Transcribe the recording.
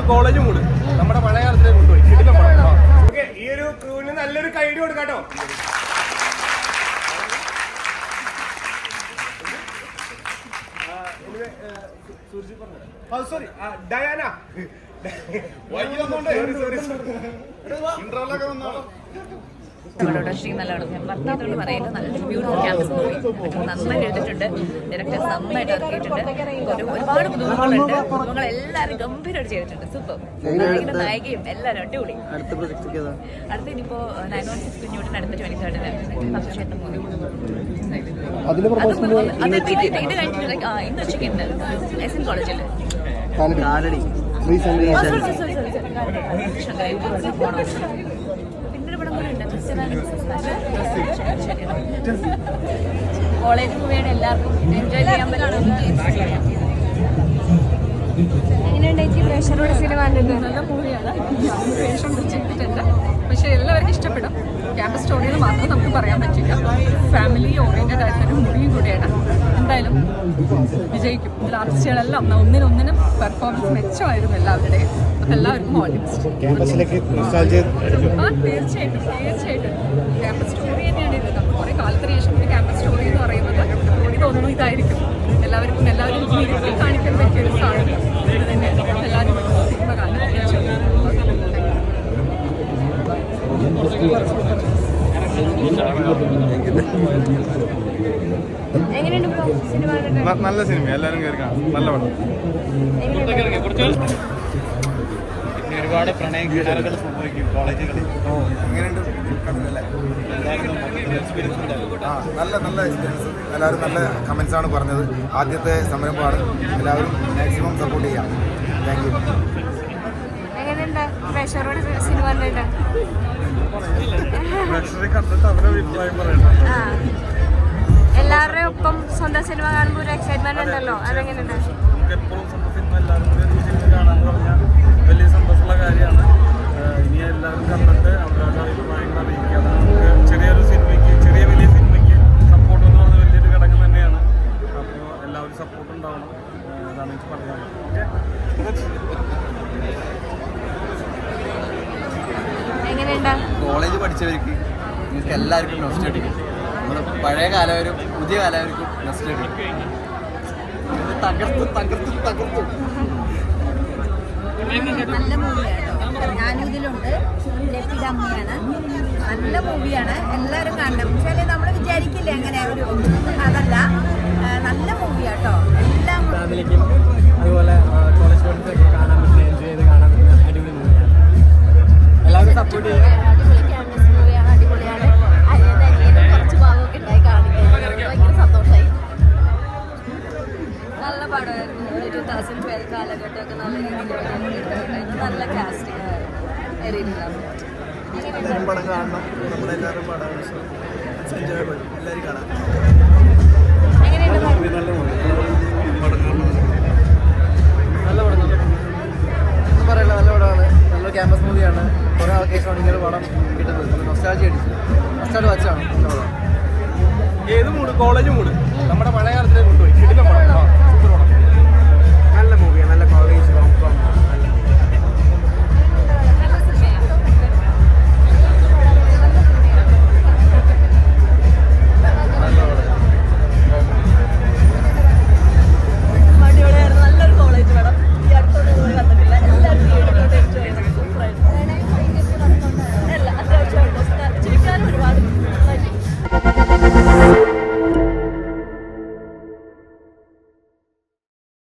College mood നമ്മുടെ പഴയ കാലത്തിലേക്ക് കൊണ്ടുപോയി. ഓക്കെ, ഈ ഒരു ക്രൂവിന് നല്ലൊരു കൈഡി കൊടുക്കാട്ടോ. സോറി, ഡയാന നല്ലതാണ്. ഞാൻ പറഞ്ഞതുകൊണ്ട് പറയുന്നത് നല്ല ബ്യൂട്ടിഫുൾ ക്യാമ്പസ് മൂവി നന്നായി എടുത്തിട്ടുണ്ട്. ഡയറക്ടേഴ്സ് നന്നായിട്ട് ഇറക്കിയിട്ടുണ്ട്. ഒരുപാട് പുതുമുഖങ്ങളുണ്ട്. പുതുമുഖങ്ങൾ എല്ലാവരും ഗംഭീരമായിട്ട് ചെയ്തിട്ടുണ്ട്. സൂപ്പർ. നായികയും എല്ലാവരും അടിപൊളി. അടുത്ത ഇനിയിപ്പോ 916 കുഞ്ഞൂട്ടിന് അടുത്ത 23rd പക്ഷേന്റെ മൂവി ഇത് കഴിഞ്ഞിട്ട് ഇന്ന് ഉച്ചയ്ക്കുണ്ട് SN കോളേജിൽ. കോളേജ് മൂവിയാണ് എല്ലാവർക്കും എൻജോയ് ചെയ്യാൻ പറ്റുന്നത്. എങ്ങനെയുണ്ട് ചേച്ചി പ്രേക്ഷകരോട് സിനിമ കണ്ടിട്ട്? നല്ല മൂവിയാണ്. പ്രേക്ഷകർ ചെയ്തിട്ടുണ്ട്. പക്ഷെ എല്ലാവർക്കും ഇഷ്ടപ്പെടും. ക്യാമ്പസ് സ്റ്റോറിയിൽ മാത്രം നമുക്ക് പറയാൻ പറ്റില്ല. ഫാമിലി ഓറിയന്റഡ് ആയിട്ടൊരു മൂവിയും കൂടിയാണ്. എന്തായാലും വിജയിക്കും. ഇതിൽ ആർട്ടിസ്റ്റുകളെല്ലാം ഒന്നിനൊന്നിനും പെർഫോമൻസ് മെച്ചമായിരുന്നു എല്ലാവരുടെയും. അപ്പം എല്ലാവർക്കും ഓൾ ദി ബെസ്റ്റ്. തീർച്ചയായിട്ടും തീർച്ചയായിട്ടും ക്യാമ്പസ് സ്റ്റോറി തന്നെയാണ് ഇത്. നമ്മൾ കുറേ കാലത്തിന് ശേഷം ഒരു ക്യാമ്പസ് സ്റ്റോറി എന്ന് പറയുന്നത് ഇതൊന്നും ഇതായിരിക്കും. എല്ലാവരും ജീവിതത്തിൽ കാണിക്കാൻ പറ്റിയൊരു സാധനം ഇത് തന്നെയാണ്. എല്ലാവരും സിനിമ കാണാൻ നല്ല സിനിമ, എല്ലാവരും കയറി കാണാം. നല്ല പടം. പിന്നെ ഒരുപാട് പ്രണയ കീഴാറുകൾ സംഭവിക്കും കോളേജുകളിൽ. എങ്ങനെയുണ്ട്? നല്ല നല്ല എക്സ്പീരിയൻസ്. എല്ലാവരും നല്ല കമൻസ് ആണ് പറഞ്ഞത്. ആദ്യത്തെ സംരംഭമാണ്. എല്ലാവരും മാക്സിമം സപ്പോർട്ട് ചെയ്യാം. Thank you. എങ്ങനെയുണ്ട് പ്രേക്ഷകരോട് സിനിമ കണ്ടിട്ട്? കണ്ടിട്ട് അവരെ അഭിപ്രായം പറയണം. എല്ലാവരുടെയും ഒപ്പം സ്വന്തം സിനിമ കാണുമ്പോൾ ഒരു എക്സൈറ്റ്മെന്റ് ഉണ്ടല്ലോ, അതെങ്ങനെയുണ്ട്? എപ്പോഴും സ്വന്തം സിനിമ എല്ലാവരും കൂടി കാണാന്ന് പറഞ്ഞാൽ വലിയ സന്തോഷമുള്ള കാര്യമാണ്. ഇനി എല്ലാവരും കണ്ടിട്ട് അവരുടെ അഭിപ്രായങ്ങൾ അറിയിക്കുക. നമുക്ക് ചെറിയൊരു സിനിമയ്ക്ക്, ചെറിയ വലിയ സിനിമയ്ക്ക് സപ്പോർട്ട് എന്ന് പറഞ്ഞാൽ വലിയൊരു ഘടകം തന്നെയാണ്. അപ്പോൾ എല്ലാവരും സപ്പോർട്ട് ഉണ്ടാവണം. അതാണ് എനിക്ക് പറയാനുള്ളത്. എങ്ങനെയുണ്ട്? കോളേജ് പഠിച്ചവർക്ക് നിങ്ങൾക്ക് എല്ലാവർക്കും നൊസ്റ്റഡിക്കും. നമ്മുടെ പഴയ കാലവരും പുതിയ കാലവർക്കും നൊസ്റ്റഡിക്കും. തകർത്തു തകർത്തു തകർത്തു. നല്ല മൂവിയാണ്. ഞാനും ഇതിലുണ്ട്. ലക്കിയുടെ അമ്മയാണ്. നല്ല മൂവിയാണ്. എല്ലാവരും കാണണം. പക്ഷേ നമ്മൾ വിചാരിക്കില്ലേ അങ്ങനെ ഒരു അതല്ല. നല്ല മൂവിയാട്ടോ. എല്ലാം ഫാമിലിക്കും അതുപോലെ കോളേജ് സ്റ്റുഡൻസൊക്കെ കാണാൻ പറ്റുന്ന, എൻജോയ് ചെയ്ത് കാണാൻ പറ്റുന്ന അടിപൊളി മൂവിയാണ്. എല്ലാവരും സപ്പോർട്ട് ചെയ്യുക. അടിപൊളി ക്യാമ്പസ് മൂവിയാണ്. അടിപൊളിയാണ്. അനിയനും കുറച്ച് ഭാഗമൊക്കെ ഉണ്ടായി കാണിക്കാൻ ഭയങ്കര സന്തോഷമായി. നല്ല പടമായിരുന്നു. 2012 കാലഘട്ടമൊക്കെ നല്ല രീതിയിൽ നല്ല കാസ്റ്റിംഗ് എല്ലാവരും പടം കാണണം. നമ്മളെല്ലാവരും പടം എൻജോയബിൾ. എല്ലാവരും കാണാം. ഒന്നും പറയില്ല, നല്ല പടമാണ്. നല്ലൊരു ക്യാമ്പസ് മൂവിയാണ്. കുറേ ആൾക്കാർക്കാണ് ഇങ്ങനെ പടം കിട്ടുന്നത്. നൊസ്റ്റാൾജി അടിച്ചു. നൊസ്റ്റാൾജി വാച്ചാണ്. ഏത് മൂഡ്? കോളേജ് മൂഡ് നമ്മുടെ പഴയ കാലത്തിലേക്ക് കൊണ്ടുപോയി.